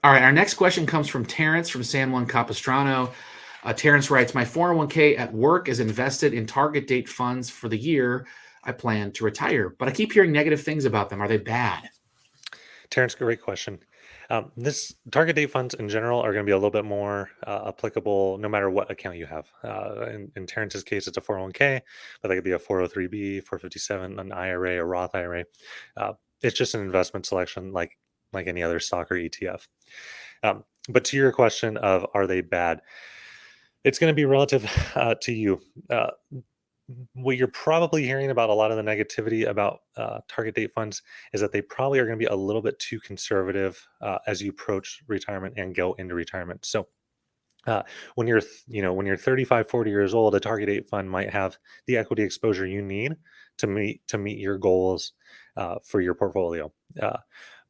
All right, our next question comes from Terrence from San Juan Capistrano. Terrence writes, my 401k at work is invested in target date funds for the year I plan to retire, but I keep hearing negative things about them. Are they bad? Terrence, great question. This target date funds in general are going to be a little bit more applicable no matter what account you have. In Terrence's case, it's a 401k, but that could be a 403b, 457, an IRA, a Roth IRA. It's just an investment selection like any other stock or ETF. But to your question of are they bad, it's going to be relative to you. What you're probably hearing about a lot of the negativity about target date funds is that they probably are going to be a little bit too conservative as you approach retirement and go into retirement. So uh, when you're 35, 40 years old, a target date fund might have the equity exposure you need to meet your goals for your portfolio.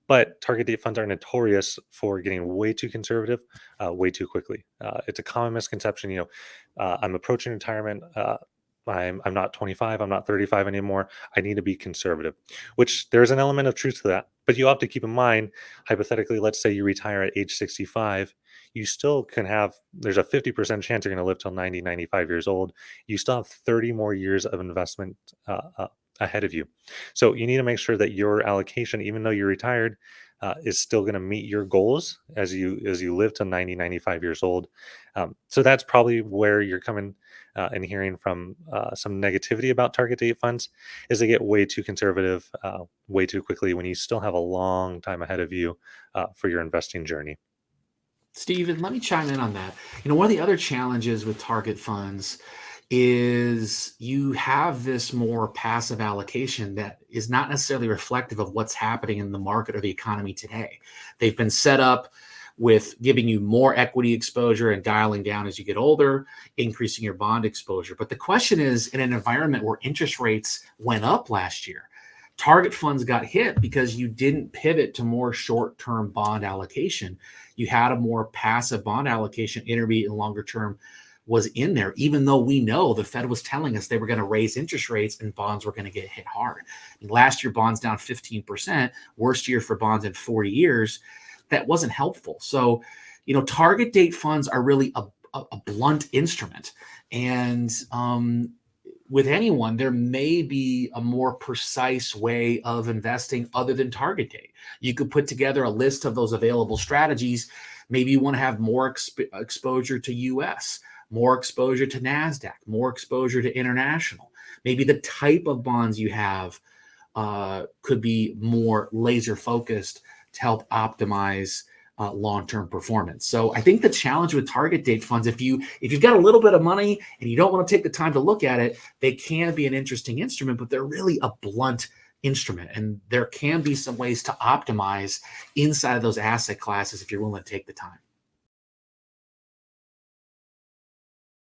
But target date funds are notorious for getting way too conservative, way too quickly. It's a common misconception. I'm approaching retirement. I'm not 25. I'm not 35 anymore. I need to be conservative, which there's an element of truth to that. But you have to keep in mind, hypothetically, let's say you retire at age 65, you still can have, there's a 50% chance you're going to live till 90, 95 years old. You still have 30 more years of investment ahead of you. So you need to make sure that your allocation, even though you're retired, is still going to meet your goals as you live to 90, 95 years old. So that's probably where you're coming and hearing from some negativity about target date funds is they get way too conservative way too quickly when you still have a long time ahead of you for your investing journey. Steven, let me chime in on that. One of the other challenges with target funds is you have this more passive allocation that is not necessarily reflective of what's happening in the market or the economy today. They've been set up with giving you more equity exposure and dialing down as you get older, increasing your bond exposure. But the question is, in an environment where interest rates went up last year, target funds got hit because you didn't pivot to more short-term bond allocation. You had a more passive bond allocation, intermediate and longer term was in there, even though we know the Fed was telling us they were going to raise interest rates and bonds were going to get hit hard. Last year, bonds down 15%, worst year for bonds in 40 years. That wasn't helpful. So, target date funds are really a blunt instrument. And with anyone, there may be a more precise way of investing other than target date. You could put together a list of those available strategies. Maybe you want to have more exposure to US, more exposure to NASDAQ, more exposure to international. Maybe the type of bonds you have could be more laser focused to help optimize long-term performance. So I think the challenge with target date funds, if you've got a little bit of money and you don't want to take the time to look at it, they can be an interesting instrument, but they're really a blunt instrument. And there can be some ways to optimize inside of those asset classes if you're willing to take the time.